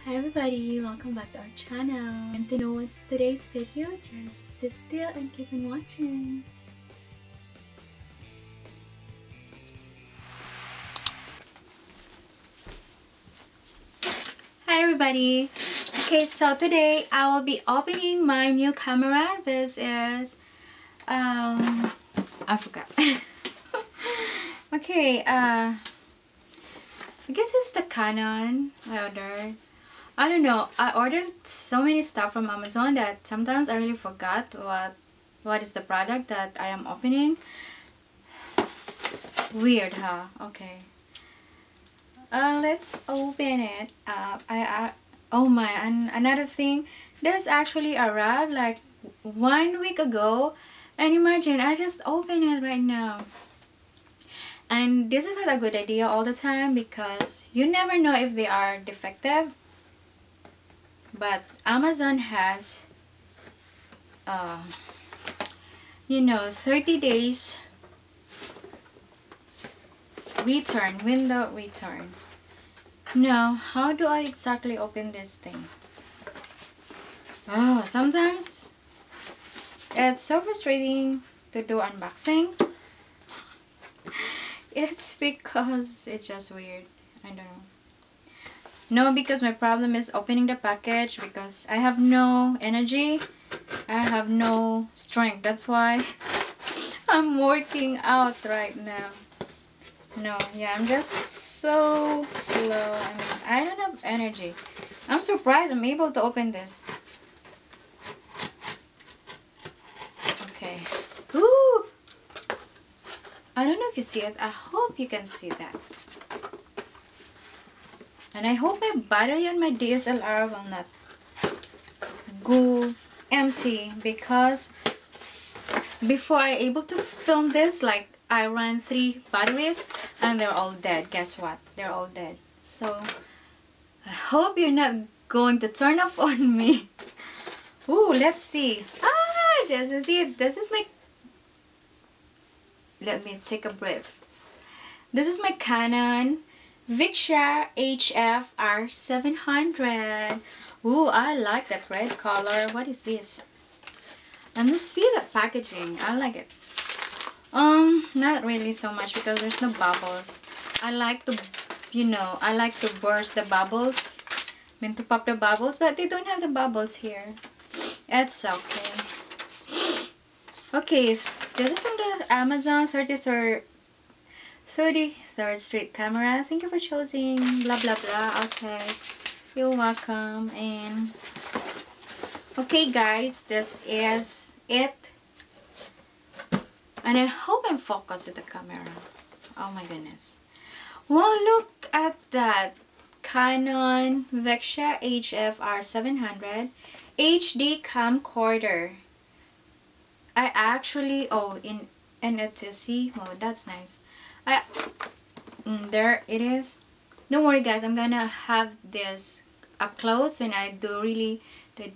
Hi everybody, welcome back to our channel. And to know what's today's video, just sit still and keep on watching. Hi everybody. Okay, so today I will be opening my new camera. This is I forgot. Okay, I guess it's the Canon I ordered. I don't know, I ordered so many stuff from Amazon that sometimes I really forgot what is the product that I am opening. Weird, huh? Okay. Let's open it up. Oh my, and another thing, this actually arrived like 1 week ago, and imagine I just opened it right now. And this is not a good idea all the time because you never know if they are defective. But Amazon has, you know, 30 days window return. Now, how do I exactly open this thing? Oh, sometimes it's so frustrating to do unboxing. It's because it's just weird. I don't know. No, because my problem is opening the package because I have no energy. I have no strength. That's why I'm working out right now. No, yeah, I'm just so slow. I mean, I don't have energy. I'm surprised I'm able to open this. Okay. Ooh! I don't know if you see it. I hope you can see that. And I hope my battery on my DSLR will not go empty because before I able to film this, like I ran 3 batteries and they're all dead. Guess what? They're all dead. So I hope you're not going to turn off on me. Ooh, let's see. Ah, this is it. This is my... Let me take a breath. This is my Canon VIXIA HF R700. Ooh, I like that red color. What is this? And you see the packaging. I like it. Not really so much because there's no bubbles. I like to, you know, I like to burst the bubbles. I mean to pop the bubbles, but they don't have the bubbles here. It's okay. Okay, this is from the Amazon 33rd Street camera. Thank you for choosing blah blah blah. Okay, you're welcome. And okay guys, this is it, and I hope I'm focused with the camera. Oh my goodness, well, look at that Canon VIXIA HF R700 HD camcorder. I actually, oh, in NFC. Oh, that's nice. There it is. Don't worry guys, I'm gonna have this up close when I do really the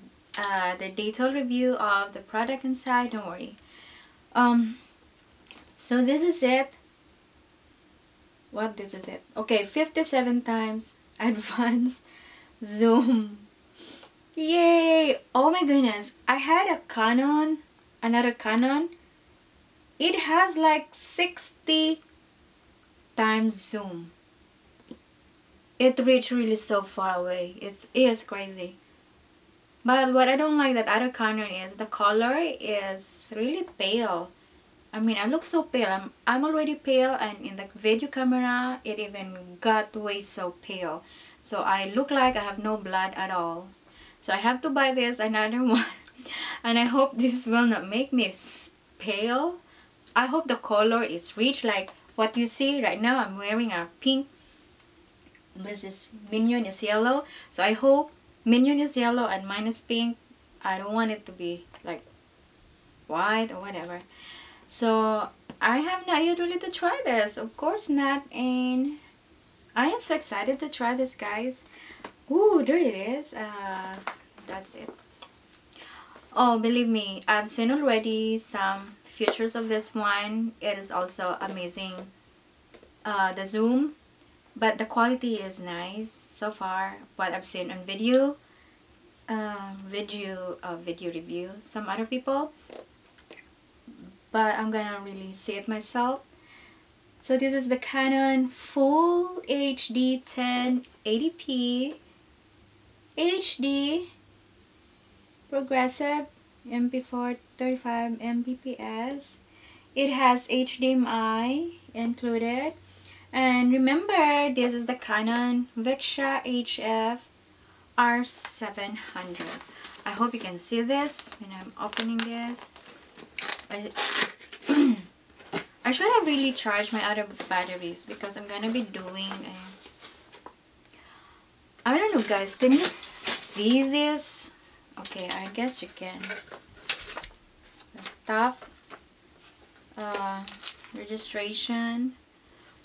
detailed review of the product inside. Don't worry. So this is it. What this is it? Okay, 57 times advanced zoom. Yay! Oh my goodness, I had a Canon, another Canon. It has like 60 times zoom. It reached really so far away. It is crazy. But what I don't like that other Canon is the color is really pale. I mean, I look so pale. I'm already pale, and in the video camera it even got way so pale. So I look like I have no blood at all. So I have to buy this another one. And I hope this will not make me pale. I hope the color is rich like what you see right now. I'm wearing a pink. This is Minion is yellow. So I hope Minion is yellow and mine is pink. I don't want it to be like white or whatever. So I have not yet really to try this. Of course not. And I am so excited to try this, guys. Ooh, there it is. That's it. Oh, believe me, I've seen already some features of this one. It is also amazing. The zoom, but the quality is nice so far. What I've seen on video review some other people, but I'm gonna really see it myself. So this is the Canon Full HD 1080p HD progressive MP4 35 Mbps. It has HDMI included, and remember, this is the Canon VIXIA HF R700. I hope you can see this when I'm opening this. I should have really charged my other batteries because I'm gonna be doing I don't know, guys, can you see this? Okay, I guess you can. So stop, registration,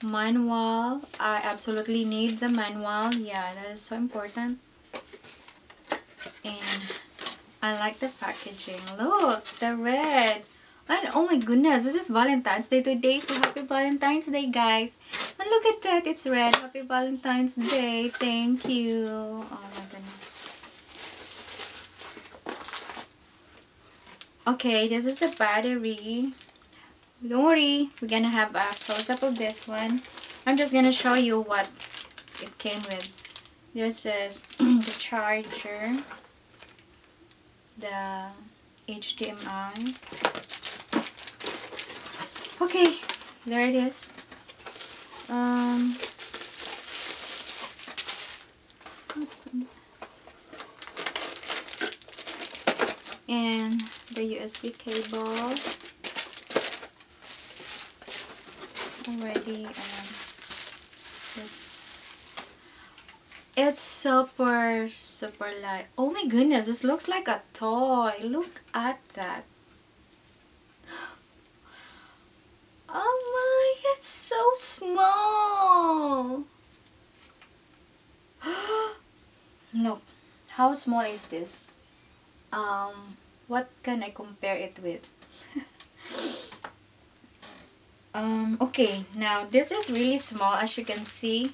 manual. I absolutely need the manual. Yeah, that is so important. And I like the packaging. Look, the red. And oh my goodness, this is Valentine's Day today, so happy Valentine's Day, guys. And look at that, it's red. Happy Valentine's Day. Thank you. Oh my goodness. Okay, this is the battery. Don't worry, we're gonna have a close-up of this one. I'm just gonna show you what it came with. This is the charger, the HDMI. Okay, there it is. And the USB cable already. It's super light. Oh my goodness, this looks like a toy. Look at that. Oh my, it's so small. Look, how small is this? What can I compare it with? Okay, now this is really small, as you can see.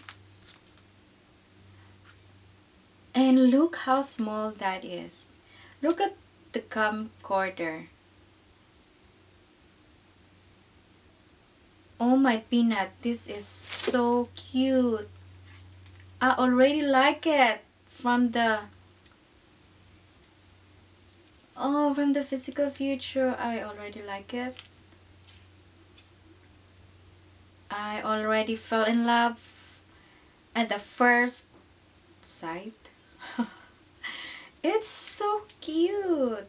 And look how small that is. Look at the camcorder. Oh my peanut, this is so cute. I already like it from the physical future. I already like it. I already fell in love at the first sight. It's so cute.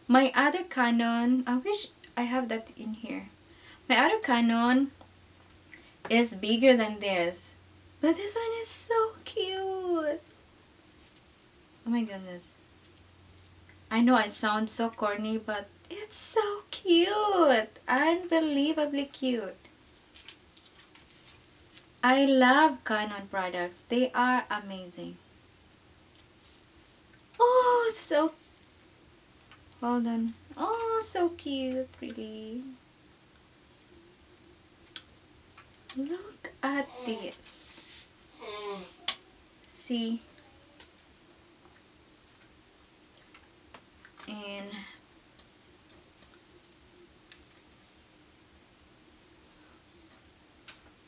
My other Canon, I wish I have that in here. My other Canon is bigger than this, but this one is so cute. Oh my goodness. I know I sound so corny, but it's so cute. Unbelievably cute. I love Canon products. They are amazing. Oh, so... Hold on. Oh, so cute. Pretty. Look at this. See? And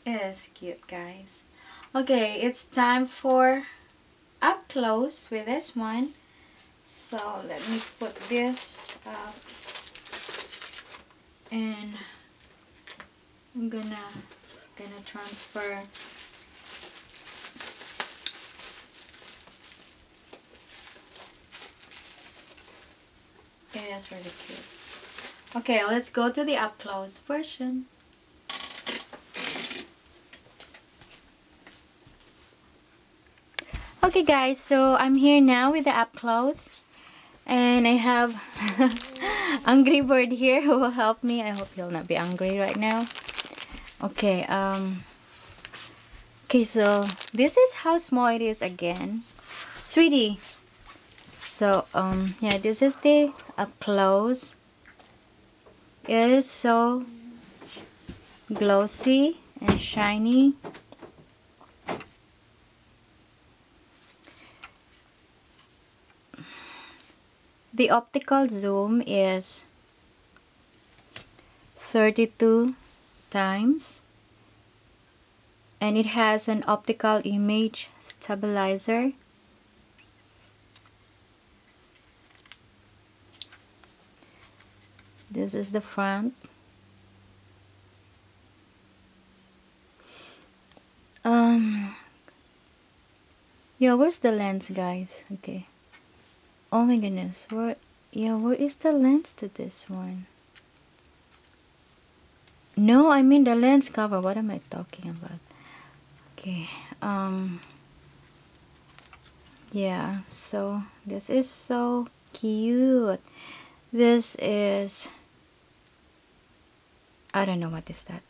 it is cute, guys. Okay, it's time for up close with this one. So let me put this up, and I'm gonna transfer it is really cute. Okay, let's go to the up close version. Okay guys, so I'm here now with the up close, and I have Angry Bird here who will help me. I hope he'll not be angry right now. Okay, okay, so this is how small it is again, sweetie. So yeah, this is the up close. It is so glossy and shiny. The optical zoom is 32 times, and it has an optical image stabilizer. This is the front. Yeah, where's the lens, guys? Okay. Oh my goodness, where is the lens to this one? No, I mean the lens cover. What am I talking about? Okay. Yeah, so this is so cute. This is, I don't know what is that.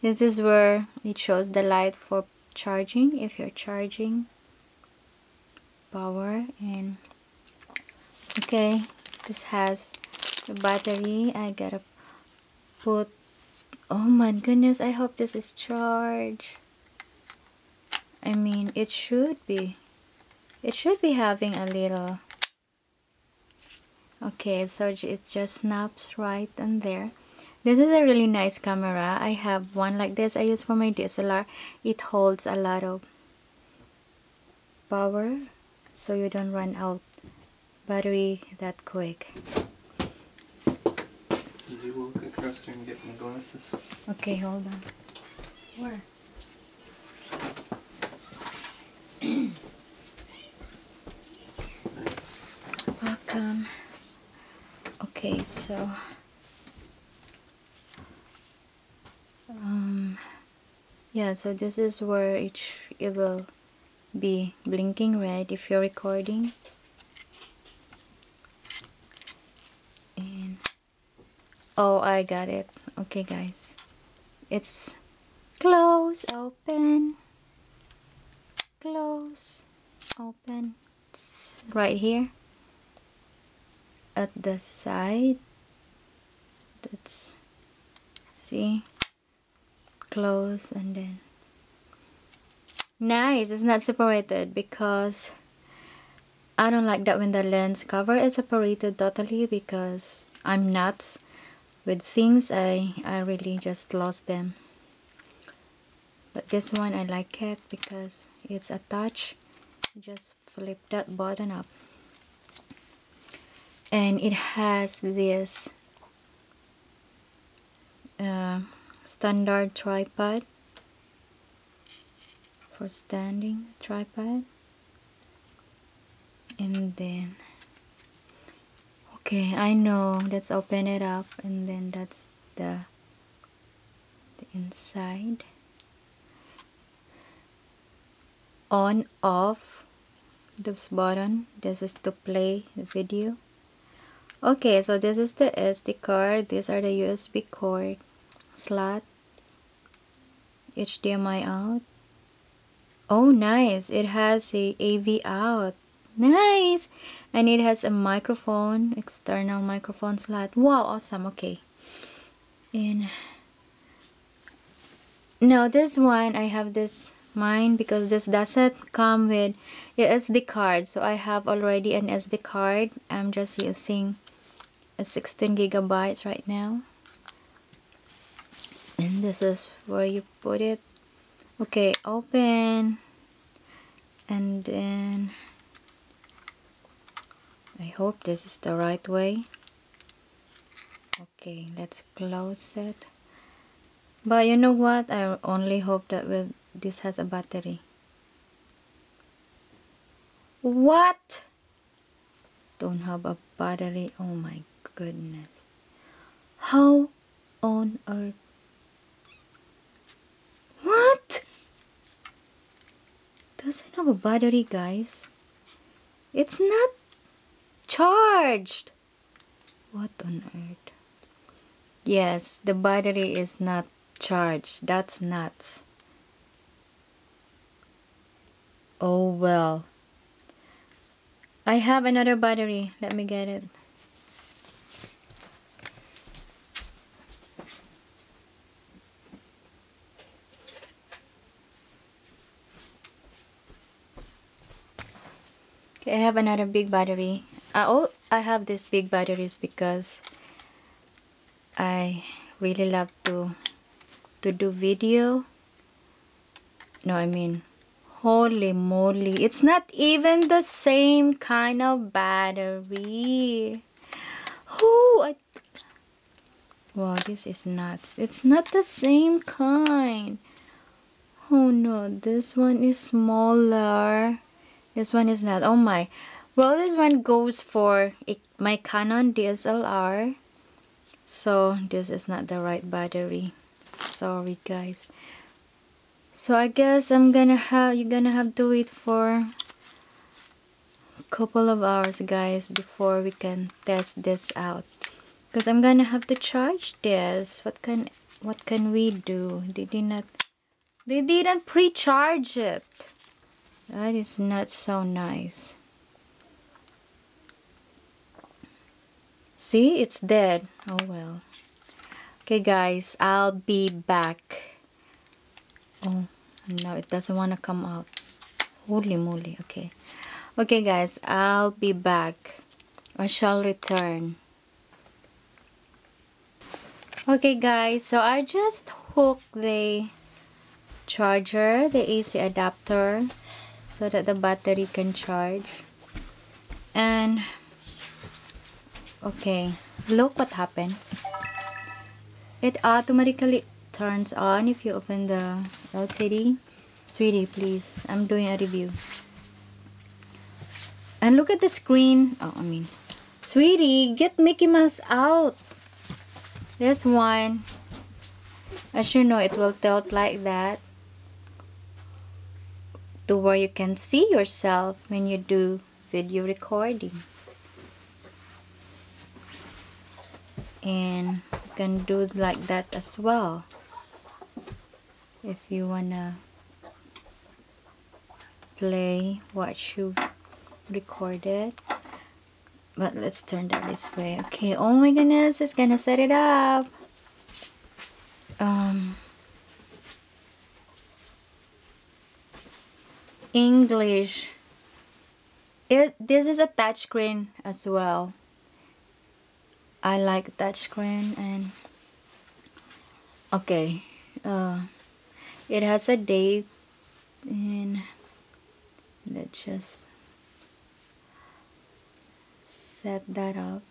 This is where it shows the light for charging, if you're charging power. And okay, this has the battery. I gotta put, oh my goodness, I hope this is charged. I mean, it should be having a little, okay, so it just snaps right in there. This is a really nice camera. I have one like this I use for my DSLR. It holds a lot of power, so you don't run out battery that quick. Did you walk across there and get my glasses? Okay, hold on. Where? Welcome. Okay, so yeah, so this is where it will be blinking red if you're recording. And oh, I got it. Okay, guys, it's close, open, close, open. It's right here at the side. That's, see, close, and then nice. It's not separated because I don't like that when the lens cover is separated totally, because I'm nuts with things. I really just lost them. But this one I like it because it's attached. Just flip that button up, and it has this standard tripod for standing tripod. And then, okay, I know, let's open it up, and then that's the inside. On, off, this button, this is to play the video. Okay, so this is the SD card. These are the USB cord slot, HDMI out. Oh nice, it has a AV out. Nice. And it has a microphone, external microphone slot. Wow, awesome. Okay. And now this one, I have this mine because this doesn't come with a SD card, so I have already an SD card. I'm just using a 16 gigabytes right now, and this is where you put it. Okay, open, and then I hope this is the right way. Okay, let's close it. But you know what, I only hope that this has a battery. What? Don't have a battery? Oh my goodness. How on earth? What? Doesn't have a battery, guys. It's not charged. What on earth? Yes, the battery is not charged. That's nuts. Oh well. I have another battery. Let me get it. Okay, I have another big battery. I have these big batteries because I really love to do video. No, I mean, holy moly, it's not even the same kind of battery. Wow, this is nuts. It's not the same kind. Oh no, this one is smaller. This one is not. Oh my. Well, this one goes for my Canon DSLR. So this is not the right battery. Sorry guys. So I guess you're gonna have to wait for a couple of hours, guys, before we can test this out. Because I'm gonna have to charge this. What can we do? They didn't pre-charge it. That is not so nice. See, it's dead. Oh well. Okay guys, I'll be back. Oh no, it doesn't want to come out. Holy moly. Okay guys, I'll be back. I shall return. Okay guys, so I just hooked the charger, the AC adapter, so that the battery can charge. And okay, look what happened. It automatically turns on if you open the LCD. Sweetie, please, I'm doing a review. And look at the screen. Sweetie, get Mickey Mouse out. This one, as you know, it will tilt like that to where you can see yourself when you do video recording. And you can do like that as well if you wanna play what you recorded. But let's turn that this way. Okay, oh my goodness, it's gonna set it up. English. This is a touchscreen as well. I like touchscreen. And okay, it has a date, and let's just set that up.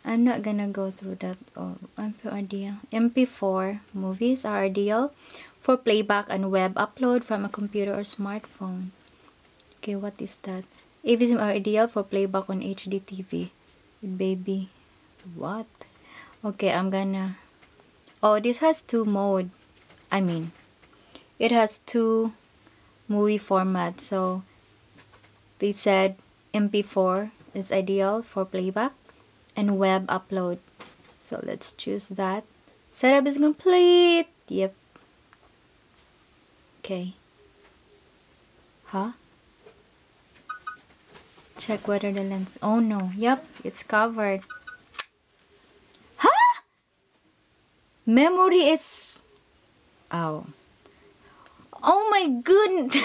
I'm not gonna go through that. Oh, MP4 movies are ideal for playback and web upload from a computer or smartphone. Okay, what is that? AVs are ideal for playback on HD TV. Baby, what? Okay, I'm gonna. Oh, this has two mode. It has two movie formats. So they said MP4 is ideal for playback and web upload. So let's choose that. Setup is complete. Yep. Okay. Check whether the lens. Oh no. Yep, it's covered. Memory is. Oh my goodness.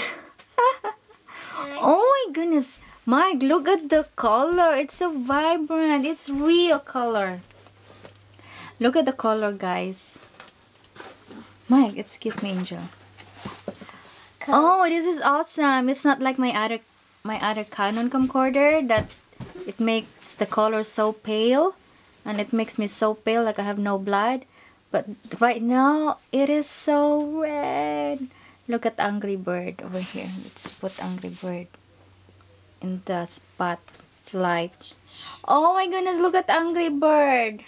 Oh my goodness. Mike, look at the color. It's so vibrant. It's real color. Look at the color, guys. Mike, excuse me, Angel. Oh, this is awesome. It's not like my other Canon camcorder that it makes the color so pale, and it makes me so pale like I have no blood. But right now it is so red. Look at Angry Bird over here. Let's put Angry Bird in the spotlight. Oh my goodness, look at Angry Bird.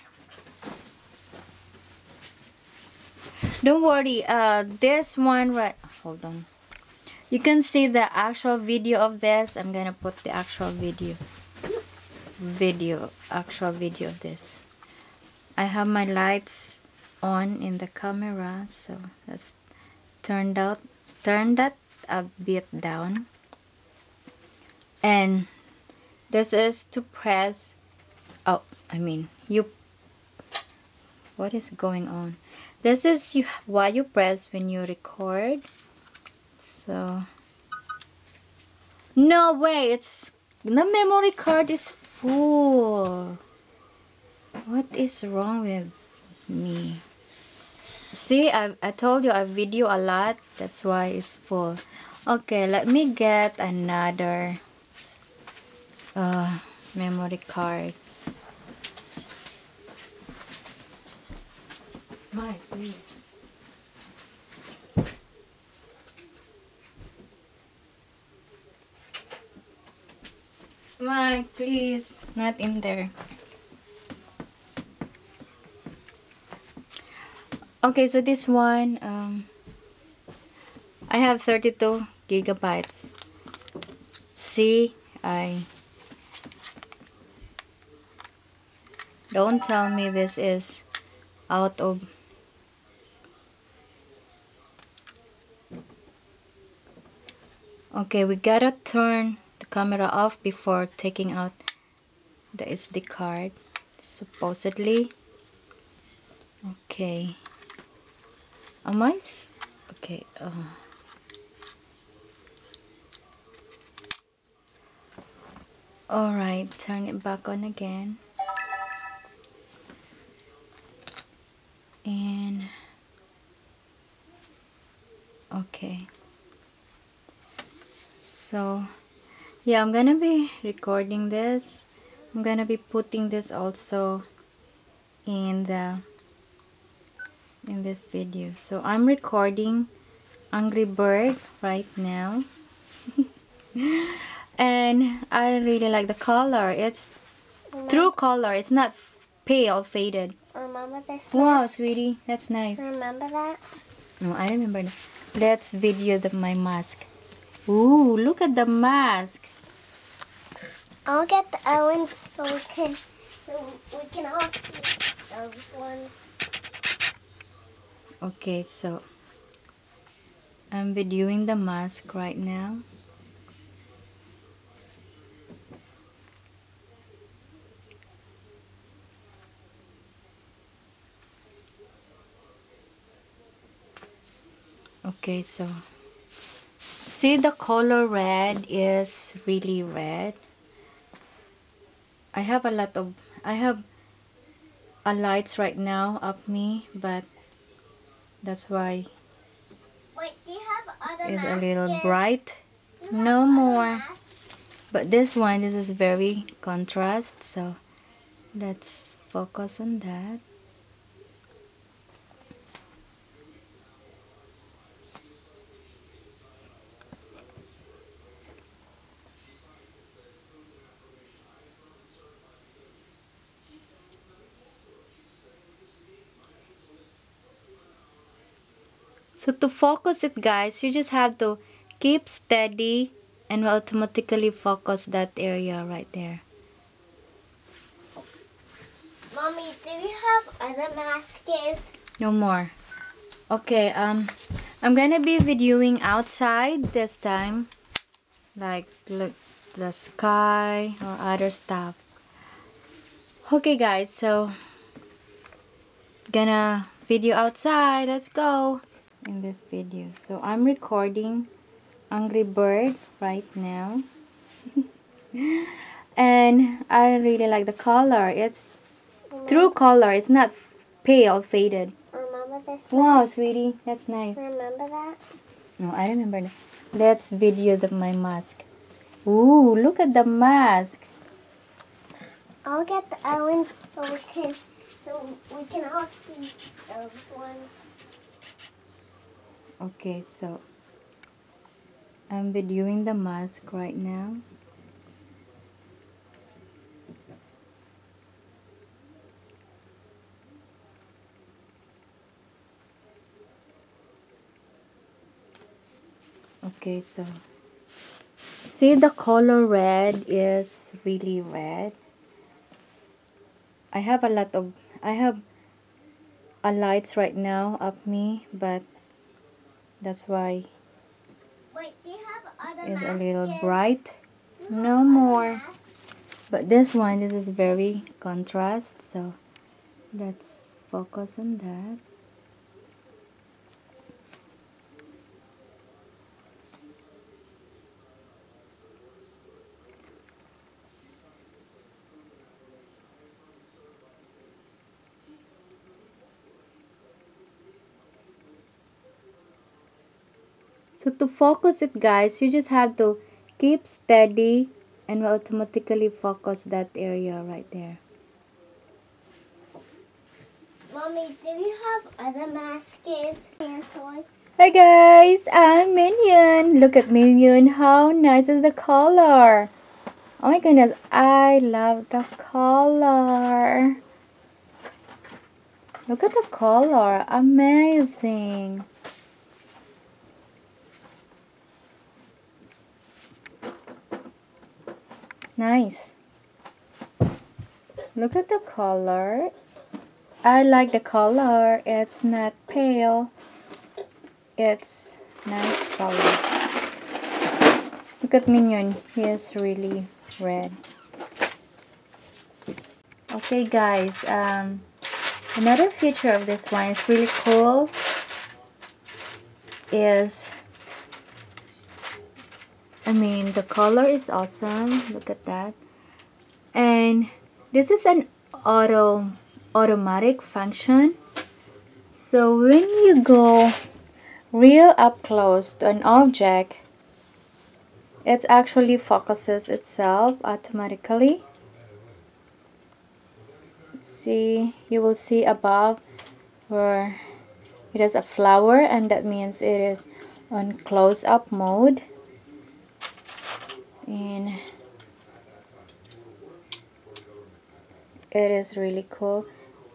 Don't worry, this one, right, hold on. You can see the actual video of this. I'm gonna put the actual video of this. I have my lights on in the camera, so let's turn that a bit down. And this is to press. What is going on? This is what you press when you record. So no way, it's The memory card is full. What is wrong with me? See, I told you I video a lot. That's why it's full. Okay, let me get another memory card. My, please. My, please. Not in there. Okay, so this one, I have 32 gigabytes. See, don't tell me this is out of. Okay, we gotta turn the camera off before taking out the SD card, supposedly. Okay. Okay. Alright, turn it back on again. And okay. So yeah, I'm gonna be recording this. I'm gonna be putting this also in this video. So I'm recording Angry Bird right now. And I really like the color. It's true color. It's not pale faded. Remember this? Wow, sweetie, that's nice. Remember that? No, I remember that. Let's video my mask. Ooh, look at the mask. I'll get the Owens so we can all see those ones. Okay, so I'm videoing the mask right now. Okay, so see, the color red is really red. I have a lights right now of me, but that's why Wait, do you have other it's masks? a little Here? bright. Do you have No other more. masks? But this is very contrast, so let's focus on that. So to focus it, guys, you just have to keep steady and will automatically focus that area right there. Mommy, do you have other masks? No more. Okay, I'm gonna be videoing outside this time. Like, look, the sky or other stuff. Okay, guys, so gonna video outside. Let's go. In this video, so I'm recording Angry Bird right now. And I really like the color. It's true color. It's not pale faded. Remember this? Wow, mask? sweetie, that's nice. Remember that? No, I remember that. Let's video my mask. Ooh, look at the mask. I'll get the Owens so we can all see those ones. Okay, so I'm videoing the mask right now. Okay, so see, the color red is really red. I have a lights right now of me, but that's why Wait, do you have other it's masks? a little Here? bright. Do you have No other more. masks? But this is very contrast, so let's focus on that. So to focus it, guys, you just have to keep steady and will automatically focus that area right there. Mommy, do you have other masks and toys? Hi guys, I'm Minion. Look at Minion. How nice is the color? Oh my goodness, I love the color. Look at the color. Amazing. Nice. Look at the color. I like the color. It's not pale. It's nice color. Look at Minion. He is really red. Okay guys, another feature of this one is really cool is, the color is awesome. Look at that. And this is an automatic function. So when you go real up close to an object, it actually focuses itself automatically. See, you will see above where it is a flower, and that means it is on close-up mode. And it is really cool.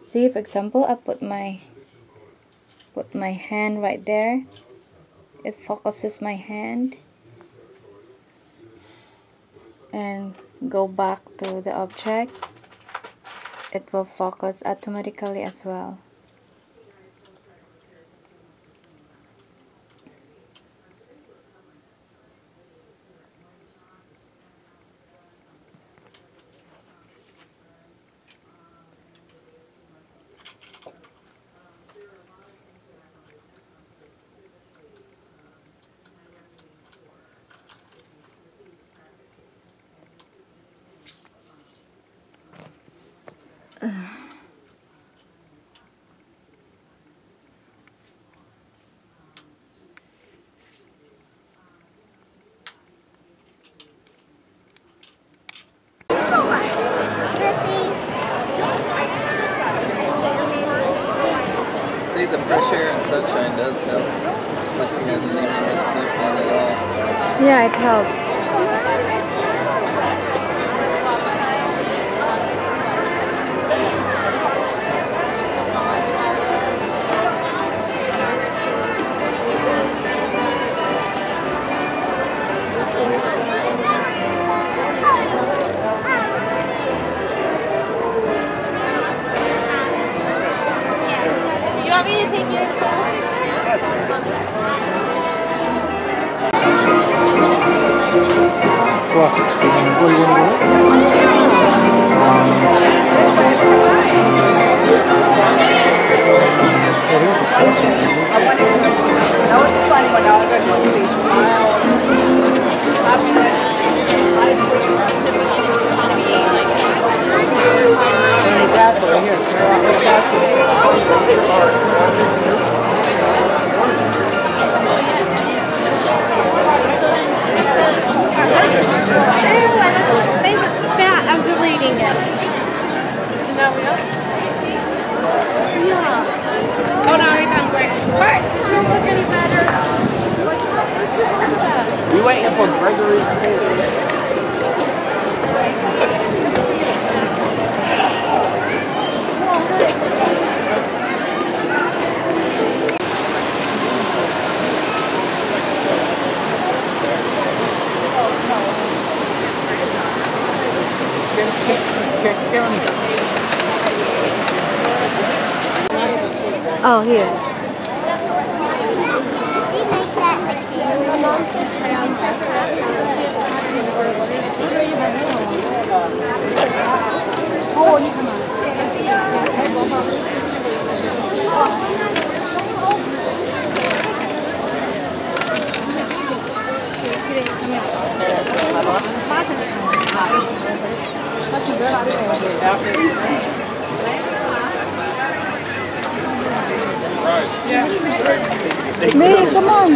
See, for example, I put my hand right there. It focuses my hand and go back to the object. It will focus automatically as well. See, the fresh air and sunshine does help. Sissy hasn't even been sniffling at all. Yeah, it helps. You want me to take your phone? That was funny when I was at I'm deleting it. Now we are? Yeah. Oh, no, I'm great. But it doesn't look any better. We waiting for Gregory to pay. Oh, here. Babe, come on.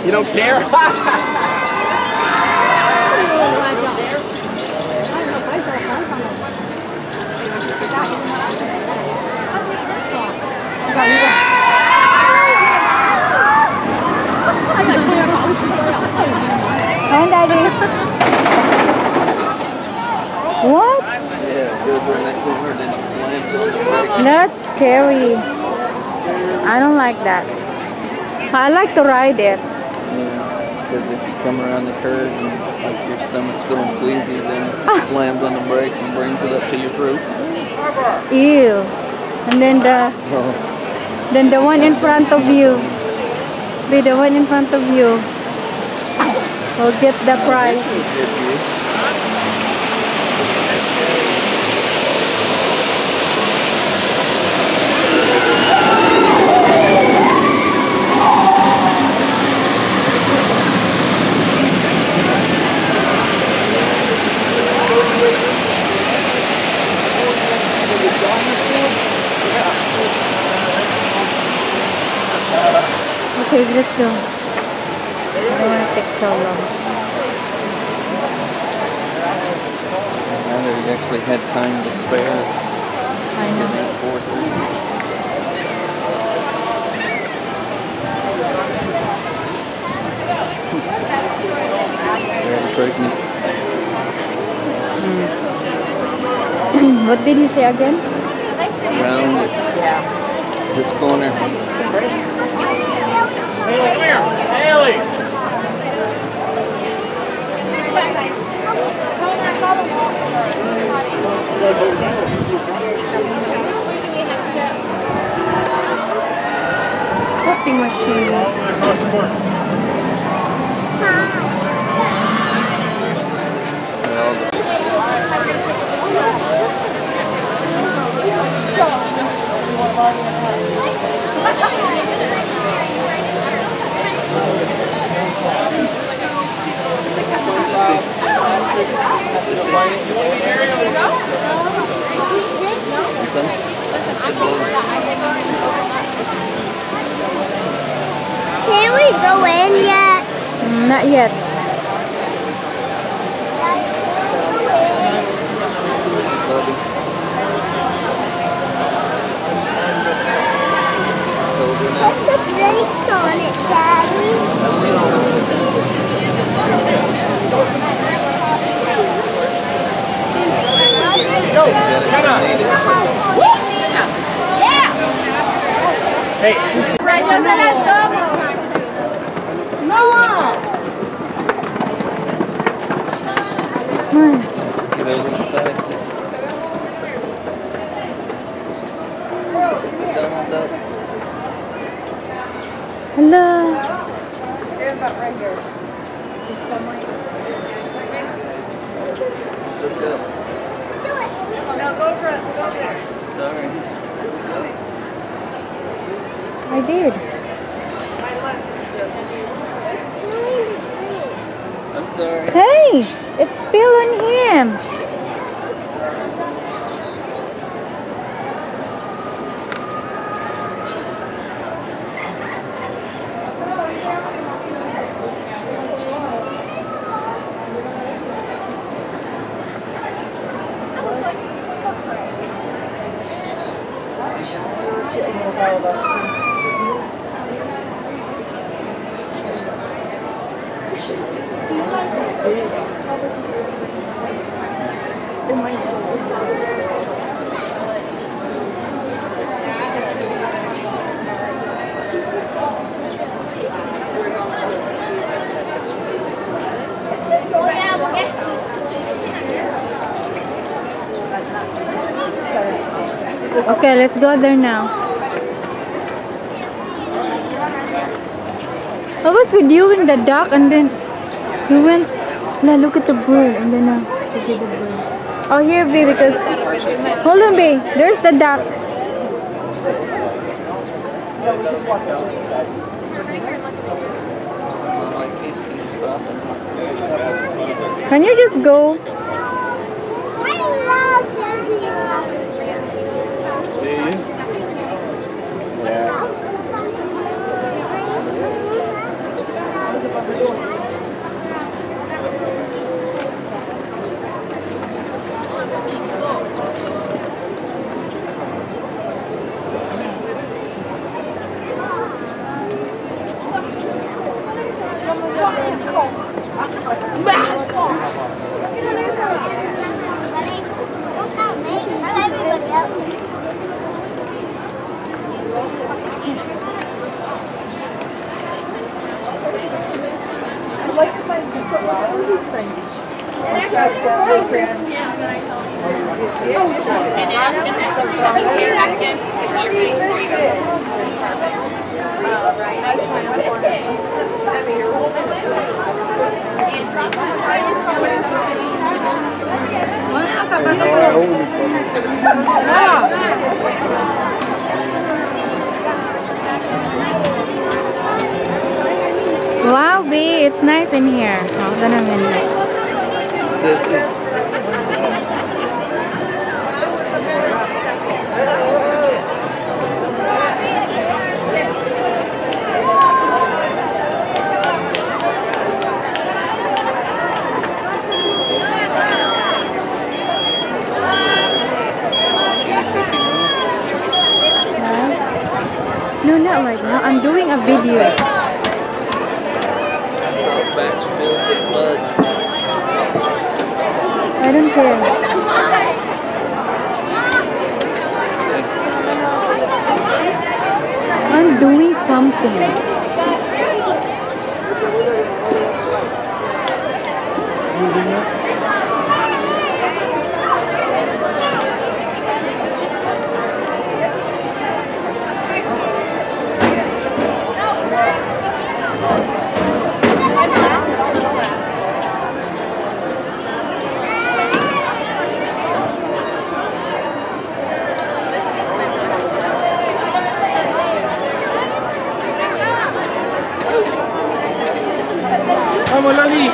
You don't care? Hi, Daddy. What? Yeah, it goes around that corner and then slams on the brake. That's scary. I don't like that. I like to ride it. Yeah, because if you come around the curve and like your stomach's feeling queasy, then it slams on the brake and brings it up to your throat. Ew. And then the one in front of you. Be the one in front of you. Will get the prize. Okay, let's go. I don't want to take so long. Now that we actually had time to spare. I know. Very pregnant. What did he say again? Round this corner. Haley! Cutting machine. Can we go in yet? Not yet. Put the brakes on it, Daddy. Hey! Get over the side too. It's on the ducks. Hello. Look up. No, go for it. Go there. Sorry. I did. I'm sorry. Hey, it's spill on him. Okay, let's go there now. I was videoing the duck and then you went, la, look at the bird, and then she did the bird. Oh, here, B, because, hold on, B, there's the duck. Can you just go? I love Disney. Wow, B, it's nice in here. Hold on a minute. Sissy. No, not right now. I'm doing a video. Salt batch filled with fudge. I don't care. I'm doing something. Vamos, Lali.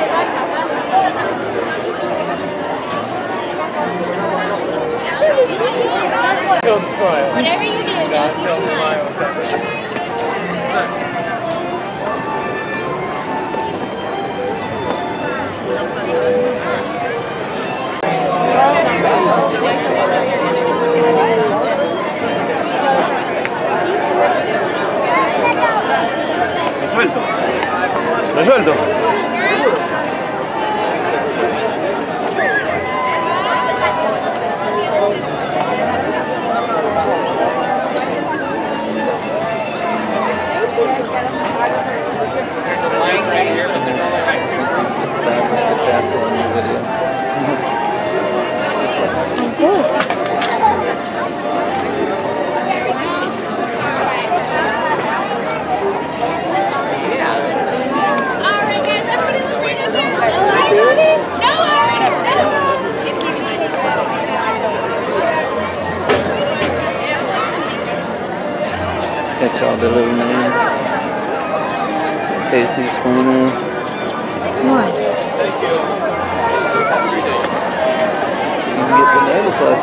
Don't smile. Whatever you do, Don't smile. Resuelto. Resuelto. Catch all the little names. Casey's Corner. What? You can get the nail plus.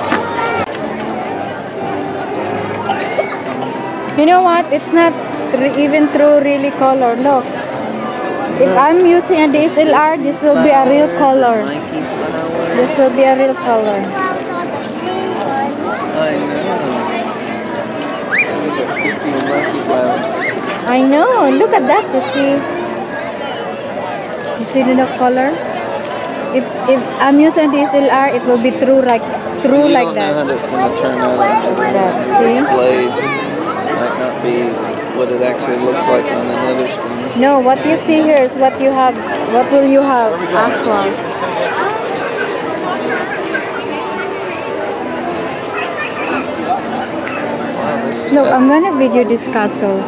You know what? It's not even true really color. Look. If I'm using a DSLR, this will be a real color. Nike flower. This will be a real color. I know. Look at Sissy and Lucky flowers. I know. Look at that, Sissy. You see the color? If I'm using DSLR, it will be true like You like don't know how that. that's going to turn out on the That, see? display. Might not be what it actually looks like on another screen. No, what you see here is what you have. What will you have? Actual. Look, I'm gonna video this castle.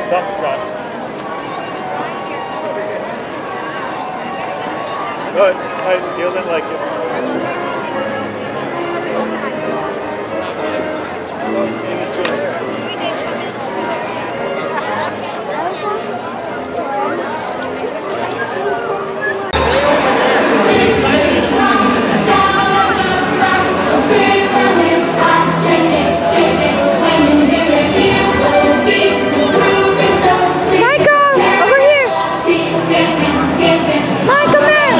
Stop, Josh. Good. I didn't like it. Michael, over here! Michael, man!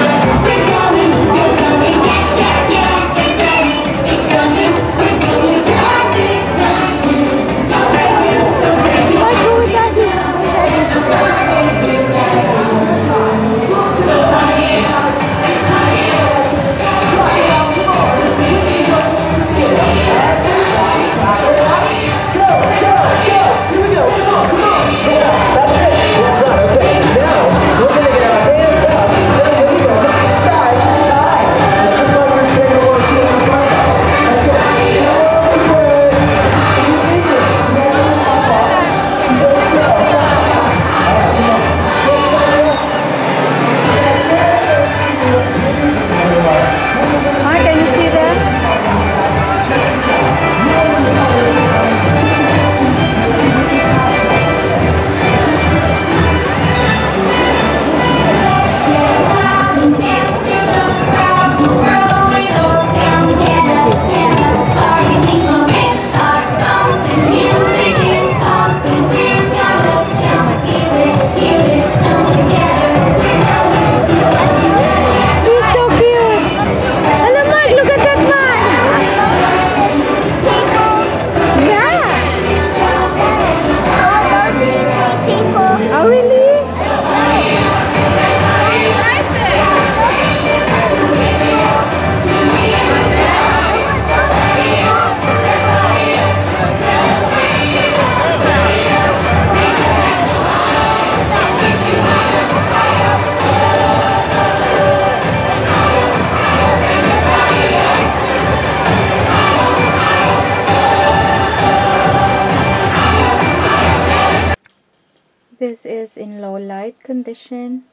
is in low light condition.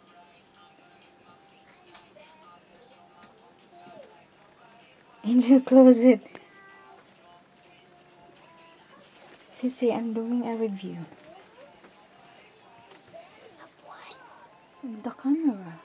Angel, close it. See, I'm doing a review. The camera.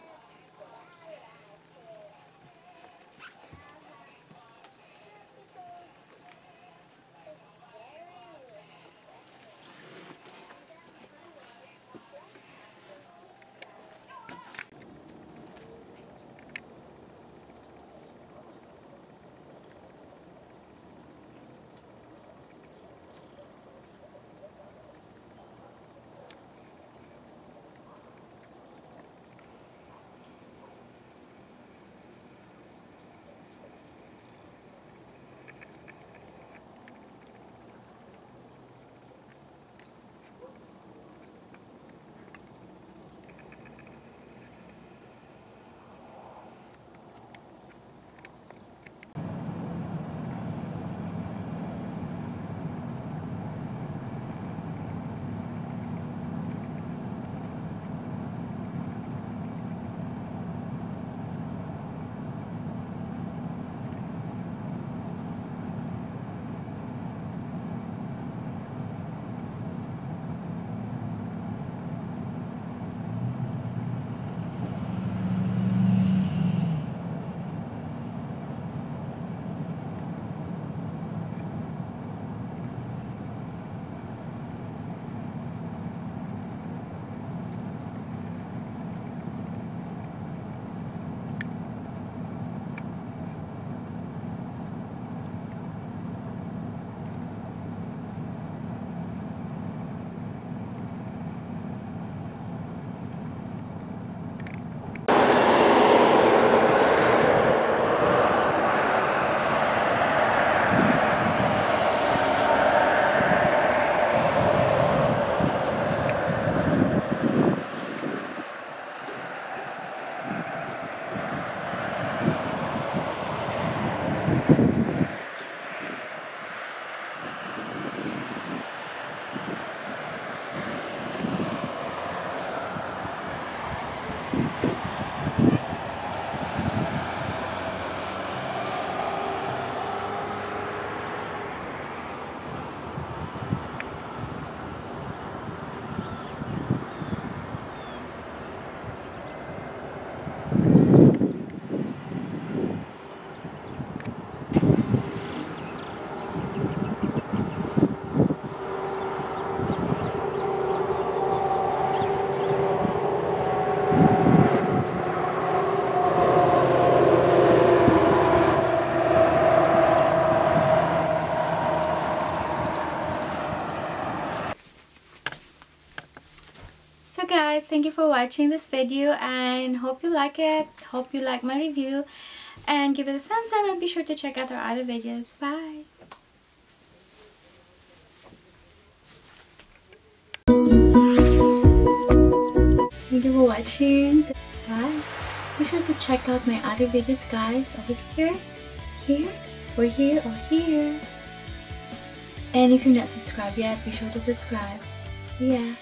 So guys, thank you for watching this video and hope you like it. Hope you like my review and give it a thumbs up and be sure to check out our other videos. Bye! Thank you for watching. Bye! Be sure to check out my other videos guys over here, or here. And if you're not subscribed yet, be sure to subscribe. See ya!